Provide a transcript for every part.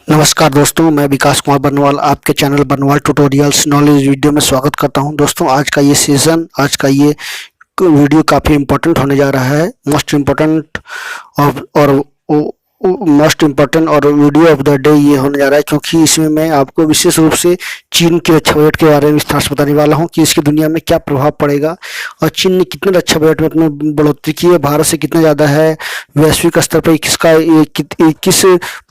नमस्कार दोस्तों, मैं विकास कुमार बर्नवाल आपके channel Barnwal tutorials knowledge video में स्वागत करता हूं। दोस्तों, आज का ये वीडियो काफ़ी इम्पोर्टेंट होने जा रहा है। मोस्ट इम्पोर्टेंट और वीडियो ऑफ द डे ये होने जा रहा है, क्योंकि इसमें मैं आपको विशेष रूप से चीन के रक्षा बजट के बारे में विस्तार से बताने वाला हूं कि इसकी दुनिया में क्या प्रभाव पड़ेगा और चीन ने कितने रक्षा बजट में अपने बढ़ोतरी की है, भारत से कितना ज़्यादा है, वैश्विक स्तर पर किस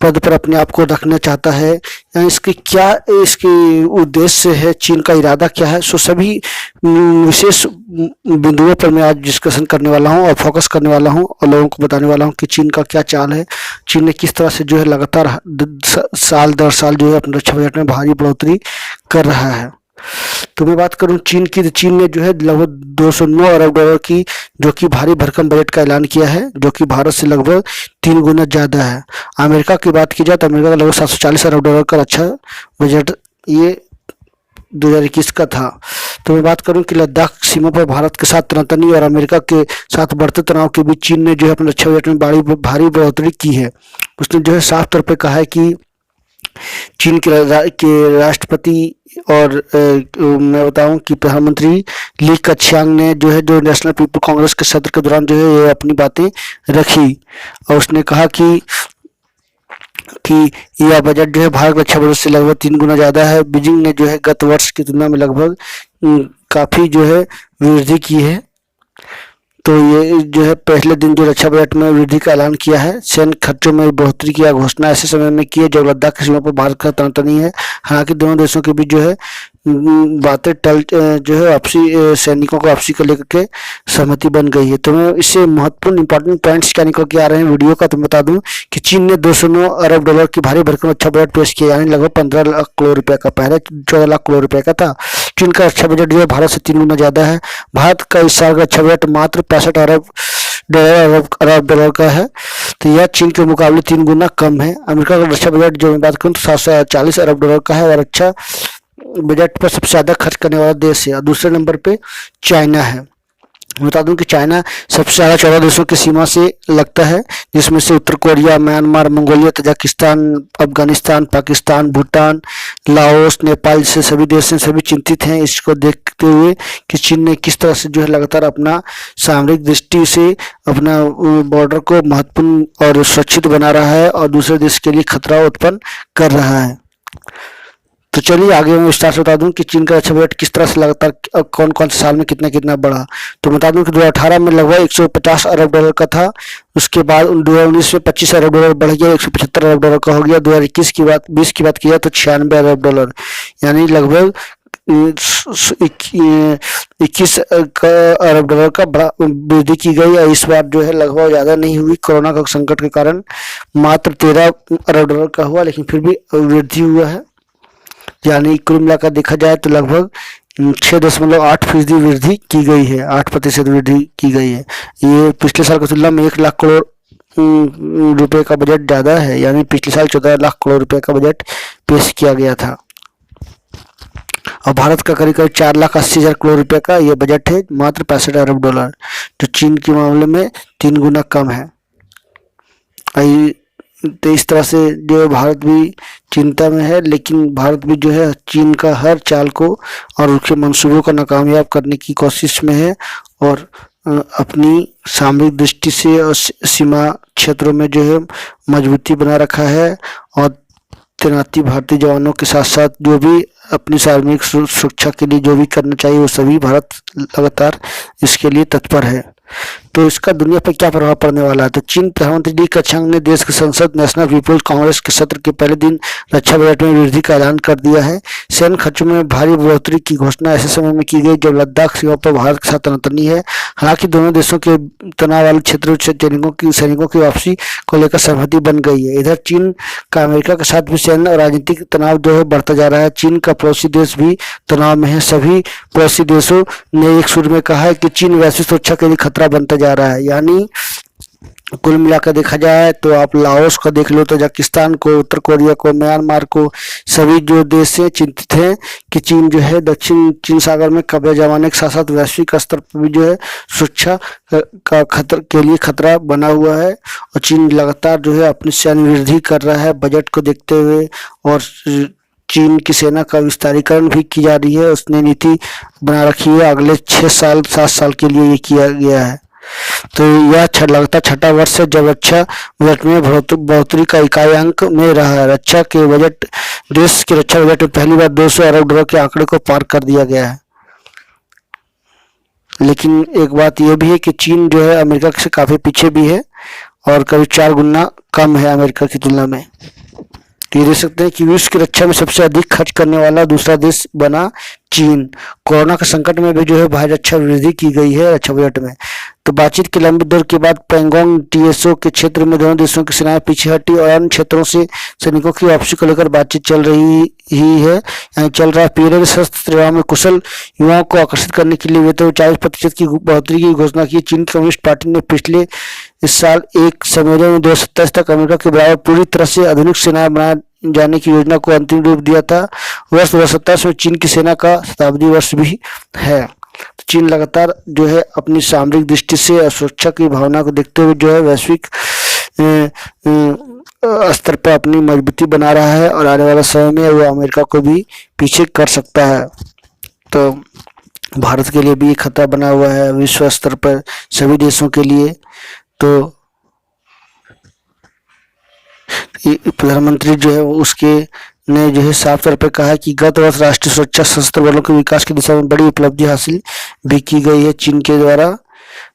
पद पर अपने आप को रखना चाहता है, या इसके उद्देश्य है, चीन का इरादा क्या है। सो सभी विशेष बिंदुओं पर मैं आज डिस्कशन करने वाला हूं और फोकस करने वाला हूं और लोगों को बताने वाला हूं कि चीन का क्या चाल है, चीन ने किस तरह से जो है लगातार साल दर साल जो है अपने रक्षा बजट में भारी बढ़ोतरी कर रहा है। तो मैं बात करूं चीन की, तो चीन ने जो है लगभग 209 अरब डॉलर की जो कि भारी भरकम बजट का ऐलान किया है, जो कि भारत से लगभग 3 गुना ज़्यादा है। अमेरिका की बात की जाए तो अमेरिका का लगभग 740 अरब डॉलर का रक्षा बजट ये 2021 का था। तो मैं बात करूं कि लद्दाख सीमा पर भारत के साथ तनातनी और अमेरिका के साथ बढ़ते तनाव के बीच चीन ने जो है अपने रक्षा बजट में भारी बढ़ोतरी की है। उसने जो है साफ तौर पर कहा है कि चीन के राष्ट्रपति और मैं बताऊं कि प्रधानमंत्री ली कछियांग ने जो नेशनल पीपल कांग्रेस के सत्र के दौरान जो है ये अपनी बातें रखी और उसने कहा कि यह बजट जो है भारत रक्षा बजट से लगभग 3 गुना ज़्यादा है। बीजिंग ने जो है गत वर्ष की तुलना में लगभग काफ़ी जो है वृद्धि की है। तो ये जो है पहले दिन जो रक्षा बजट में वृद्धि का ऐलान किया है। सैन्य खर्चों में बढ़ोतरी की घोषणा ऐसे समय में की है जब लद्दाख की सीमा पर भारत का तनातनी है। हालांकि दोनों देशों के बीच जो है बातें जो है आपसी सैनिकों को आपसी को लेकर के सहमति बन गई है। तो मैं इससे महत्वपूर्ण इंपॉर्टेंट पॉइंट्स क्या निकल के आ रहे हैं वीडियो का, तो मैं बता दूं कि चीन ने 209 अरब डॉलर की भारी भरकम रक्षा बजट पेश किया, यानी लगभग 15 लाख करोड़ रुपए का। पहले 14 लाख करोड़ रुपए का था। चीन का रक्षा बजट जो है भारत से 3 गुना ज़्यादा है। भारत का इस साल का रक्षा बजट मात्र 65 अरब डॉलर का है, तो यह चीन के मुकाबले 3 गुना कम है। अमेरिका का रक्षा बजट जो मैं बात करूँ तो 740 अरब डॉलर का है और रक्षा बजट पर सबसे ज़्यादा खर्च करने वाला देश है। और दूसरे नंबर पे चाइना है। बता दूं कि चाइना सबसे ज़्यादा 14 देशों की सीमा से लगता है, जिसमें से उत्तर Korea, Myanmar, Mongolia, Tajikistan, Afghanistan, Pakistan, Bhutan, Laos, Nepal जैसे सभी देश हैं। सभी चिंतित हैं इसको देखते हुए कि चीन ने किस तरह से जो है लगातार अपना सामरिक दृष्टि से अपना बॉर्डर को महत्वपूर्ण और सुरक्षित बना रहा है और दूसरे देश के लिए खतरा उत्पन्न कर रहा है। तो चलिए आगे मैं विस्तार से बता दूं कि चीन का रक्षा बजट किस तरह से लगातार कौन कौन से साल में कितना कितना बढ़ा। तो बता दूं कि 2018 में लगभग 150 अरब डॉलर का था। उसके बाद 2019 में 25 अरब डॉलर बढ़ गया, 175 अरब डॉलर का हो गया। 2021 की बात 20 की बात किया तो 96 अरब डॉलर, यानी लगभग 21 अरब डॉलर का वृद्धि की गई। और इस बार जो है लगभग ज़्यादा नहीं हुई, कोरोना का संकट के कारण मात्र 13 अरब डॉलर का हुआ, लेकिन फिर भी वृद्धि हुआ है। यानी कुल मिलाकर देखा जाए तो लगभग 6.8% वृद्धि की गई है, 8% वृद्धि की गई है। ये पिछले साल की तुलना में 1 लाख करोड़ रुपए का बजट ज़्यादा है, यानी पिछले साल 14 लाख करोड़ रुपए का बजट पेश किया गया था और भारत का करीब करीब 4,80,000 करोड़ रुपए का ये बजट है, मात्र 65 अरब डॉलर, जो चीन के मामले में 3 गुना कम है। तो इस तरह से जो भारत भी चिंता में है, लेकिन भारत भी जो है चीन का हर चाल को और उसके मंसूबों को नाकामयाब करने की कोशिश में है और अपनी सामरिक दृष्टि से और सीमा क्षेत्रों में जो है मजबूती बना रखा है और तैनाती भारतीय जवानों के साथ साथ जो भी अपनी सार्वजनिक सुरक्षा के लिए जो भी करना चाहिए वो सभी भारत लगातार इसके लिए तत्पर है। तो इसका दुनिया पर क्या प्रभाव पड़ने वाला है। तो चीन प्रधानमंत्री ली कछियांग ने देश की संसद नेशनल पीपल्स कांग्रेस के सत्र के पहले दिन रक्षा बजट में वृद्धि का ऐलान कर दिया है। सैन्य खर्चों में भारी बढ़ोतरी की घोषणा ऐसे समय में की गई जब लद्दाख सीमा पर भारत के साथ तनातनी है। हालांकि दोनों देशों के तनाव वाले क्षेत्रों से सैनिकों की वापसी को लेकर सहमति बन गई है। इधर चीन का अमेरिका के साथ भी सैन्य और राजनीतिक तनाव जो है बढ़ता जा रहा है। चीन का पड़ोसी देश भी तनाव में है। सभी पड़ोसी देशों ने एक सुर में कहा है कि चीन वैश्विक सुरक्षा के लिए खतरा बनता जा रहा है, यानी कुल मिलाकर देखा जाए तो आप लाओस को देख लो, तजाकिस्तान को, उत्तर कोरिया को, म्यांमार को, सभी जो देश हैं चिंतित हैं कि चीन जो है दक्षिण चीन सागर में कब्जा जमाने के साथ साथ वैश्विक स्तर पर भी जो है सुरक्षा का खतरा के लिए खतरा बना हुआ है। और चीन लगातार जो है अपनी सैन्य वृद्धि कर रहा है बजट को देखते हुए, और चीन की सेना का विस्तारीकरण भी की जा रही है। उसने नीति बना रखी है अगले 6 साल 7 साल के लिए ये किया गया है। तो यह लगातार छठा वर्ष है जब रक्षा बजट में बढ़ोतरी का इकाई अंक में रहा है। रक्षा के बजट देश के रक्षा बजट में पहली बार 200 अरब डॉलर के आंकड़े को पार कर दिया गया है। लेकिन एक बात यह भी है कि चीन जो है अमेरिका से काफी पीछे भी है और करीब 4 गुना कम है अमेरिका की तुलना में। तो ये देख सकते हैं कि विश्व की रक्षा में सबसे अधिक खर्च करने वाला दूसरा देश बना चीन। कोरोना के संकट में भी जो है भारी रक्षा वृद्धि की गई है रक्षा बजट में। तो बातचीत के लंबे दौर के बाद पैंगोंग टीएसओ के क्षेत्र में दोनों देशों की सेनाएं पीछे हटी और अन्य क्षेत्रों से सैनिकों की वापसी को लेकर बातचीत चल रही ही है, यानी चल रहा है। पीले सशस्त्र सेवाओं में कुशल युवाओं को आकर्षित करने के लिए वेतन 40% की बढ़ोतरी की घोषणा की। चीन कम्युनिस्ट पार्टी ने पिछले इस साल एक सम्मेलन में 2027 तक अमेरिका के बराबर पूरी तरह से आधुनिक सेनाएं बनाए जाने की योजना को अंतिम रूप दिया था। वर्ष 2027 में चीन की सेना का शताब्दी वर्ष भी है। तो चीन लगातार जो है अपनी सामरिक दृष्टि से सुरक्षा की भावना को देखते हुए जो है वैश्विक स्तर पर अपनी मजबूती बना रहा है और आने वाले समय में वो अमेरिका को भी पीछे कर सकता है। तो भारत के लिए भी खतरा बना हुआ है विश्व स्तर पर सभी देशों के लिए। तो प्रधानमंत्री जो है उसके ने जो है साफ तौर पर कहा है कि गत वर्ष राष्ट्रीय सुरक्षा सशस्त्र बलों के विकास की दिशा में बड़ी उपलब्धि हासिल भी की गई है चीन के द्वारा।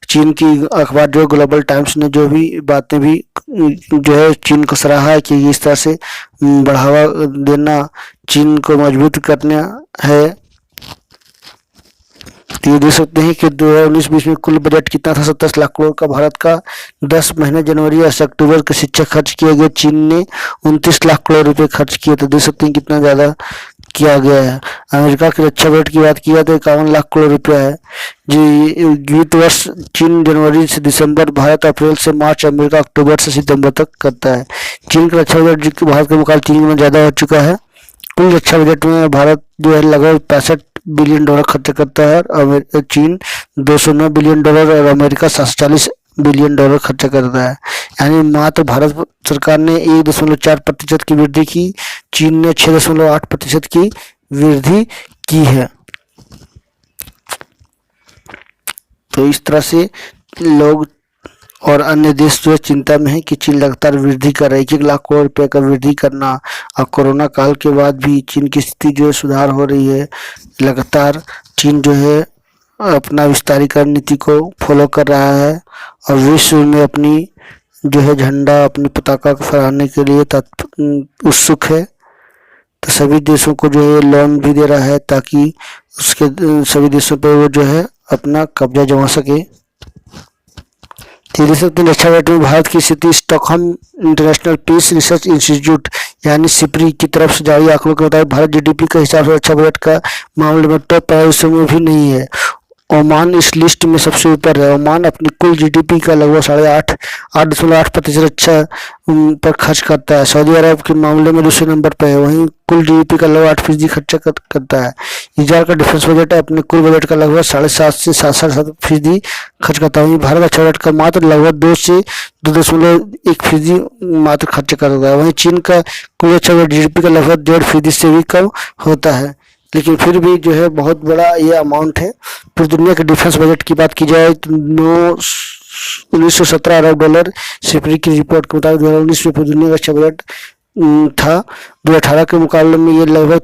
चीन की अखबार जो ग्लोबल टाइम्स ने जो भी बातें भी जो है चीन को सराहा है कि इस तरह से बढ़ावा देना चीन को मजबूत करना है। तो ये देख सकते हैं कि 2019-20 में कुल बजट कितना था, 27 लाख करोड़ का। भारत का 10 महीने जनवरी से अक्टूबर के शिक्षा खर्च किए गए, चीन ने 29 लाख करोड़ रुपए खर्च किए। तो देख सकते हैं कितना ज्यादा किया गया है। अमेरिका के रक्षा बजट की बात किया तो 51 लाख करोड़ रुपया है जी। वित्त वर्ष चीन जनवरी से दिसंबर, भारत अप्रैल से मार्च, अमेरिका अक्टूबर से सितंबर तक करता है। चीन का रक्षा बजट भारत के मुकाबले 3 गुना ज्यादा हो चुका है। कुल रक्षा बजट में भारत जो है लगभग 65 बिलियन डॉलर खर्च करता है, और चीन 209 बिलियन डॉलर और अमेरिका 740 बिलियन डॉलर खर्च करता है। यानी मात्र भारत सरकार ने 1.4% की वृद्धि की, चीन ने 6.8% की वृद्धि की है। तो इस तरह से लोग और अन्य देश जो है चिंता में है कि चीन लगातार वृद्धि कर रहा है। 1 लाख करोड़ रुपए का वृद्धि करना, और कोरोना काल के बाद भी चीन की स्थिति जो है सुधार हो रही है। लगातार चीन जो है अपना विस्तारीकरण नीति को फॉलो कर रहा है और विश्व में अपनी जो है झंडा, अपनी पताका को फहराने के लिए उत्सुक है। तो सभी देशों को जो है लोन भी दे रहा है ताकि उसके सभी देशों पर वो जो है अपना कब्जा जमा सके। देख सकते हैं रक्षा बजट में भारत की स्थिति Stockholm International Peace Research Institute यानी सिप्री की तरफ से जारी आंकड़ों के मुताबिक भारत जीडीपी के हिसाब से रक्षा बजट का मामले में टॉप 5 में भी नहीं है। ओमान इस लिस्ट में सबसे ऊपर है। ओमान अपनी कुल जीडीपी का लगभग 8.8% रक्षा पर खर्च करता है। सऊदी अरब के मामले में दूसरे नंबर पर है, वहीं कुल जीडीपी का लगभग 8% खर्चा करता है। इजराइल का डिफेंस बजट अपने कुल बजट का लगभग 7.5 से 7.7% खर्च करता है। वहीं भारत रक्षा बजट का मात्र लगभग 2 से 2.1% मात्र खर्च करता है। वहीं चीन का कुल रक्षा बजट जीडीपी का लगभग 1.5% से भी कम होता है, लेकिन फिर भी जो है बहुत बड़ा ये अमाउंट है। फिर दुनिया के डिफेंस बजट की बात की जाए तो 1917 अरब डॉलर सिप्री की रिपोर्ट के मुताबिक 2019 में दुनिया का रक्षा बजट था। 2018 के मुकाबले में ये लगभग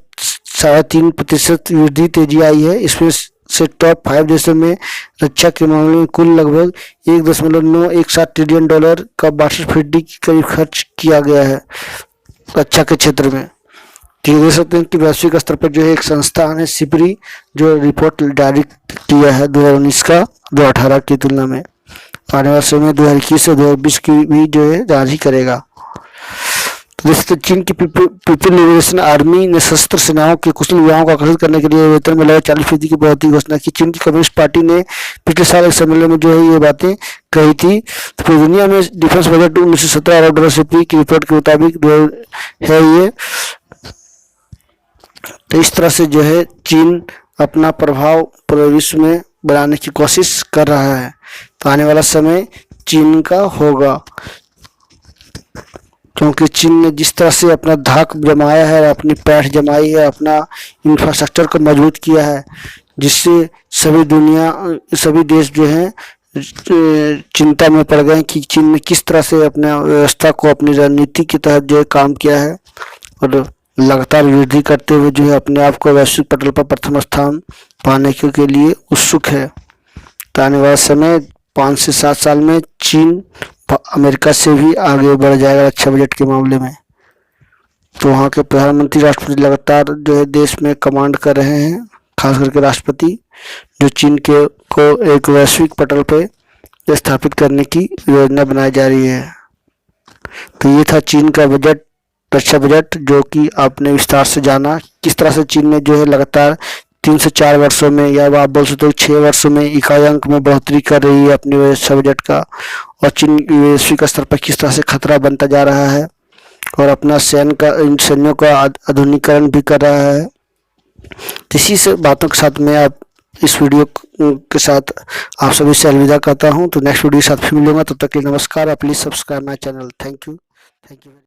3.5% वृद्धि तेजी आई है। इसमें से टॉप 5 देशों में रक्षा के मामले में कुल लगभग 1.917 ट्रिलियन डॉलर का 62% के करीब खर्च किया गया है रक्षा के क्षेत्र में। देख सकते हैं कि वैश्विक स्तर पर जो है एक संस्थान है सिप्री, जो रिपोर्ट जारी किया है 2019 का 2018 की तुलना में। आने वाले समय 2021 से 2020 की भी जो है जारी करेगा। तो चीन की पीपल लिबरेशन आर्मी ने सशस्त्र सेनाओं के कुशल युवाओं को आकर्षित करने के लिए वेतन में लगभग 40% की बढ़ोतरी की घोषणा की। चीन की कम्युनिस्ट पार्टी ने पिछले साल एक सम्मेलन में जो है ये बातें कही थी। तो पूरी दुनिया में डिफेंस बजट 1917 अरब डॉलर से की रिपोर्ट के मुताबिक जो है ये। तो इस तरह से जो है चीन अपना प्रभाव पूरे विश्व में बनाने की कोशिश कर रहा है। तो आने वाला समय चीन का होगा, क्योंकि चीन ने जिस तरह से अपना धाक जमाया है, अपनी पैठ जमाई है, अपना इंफ्रास्ट्रक्चर को मजबूत किया है, जिससे सभी देश जो हैं चिंता में पड़ गए कि चीन ने किस तरह से अपने व्यवस्था को अपनी रणनीति के तहत जो है काम किया है और लगातार वृद्धि करते हुए जो है अपने आप को वैश्विक पटल पर प्रथम स्थान पाने के लिए उत्सुक है। तो आने वाला समय 5 से 7 साल में चीन अमेरिका से भी आगे बढ़ जाएगा रक्षा बजट के मामले में। तो वहाँ के प्रधानमंत्री राष्ट्रपति लगातार जो है देश में कमांड कर रहे हैं, खास करके राष्ट्रपति, जो चीन को एक वैश्विक पटल पे स्थापित करने की योजना बनाई जा रही है। तो ये था चीन का बजट, रक्षा बजट, जो कि आपने विस्तार से जाना किस तरह से चीन ने जो है लगातार 3 से 4 वर्षों में, या आप बोल सकते हो 6 वर्षों में इकाई अंक में बढ़ोतरी कर रही है अपने रक्षा बजट का, और चीन वैश्विक स्तर पर किस तरह से खतरा बनता जा रहा है और अपना सैन्यों का आधुनिकीकरण भी कर रहा है। इसी से बातों के साथ मैं आप इस वीडियो के साथ आप सभी से अलविदा करता हूं। तो नेक्स्ट वीडियो के साथ फिर मिलूंगा, तब तक के लिए नमस्कार। आप please subscribe my channel. Thank you.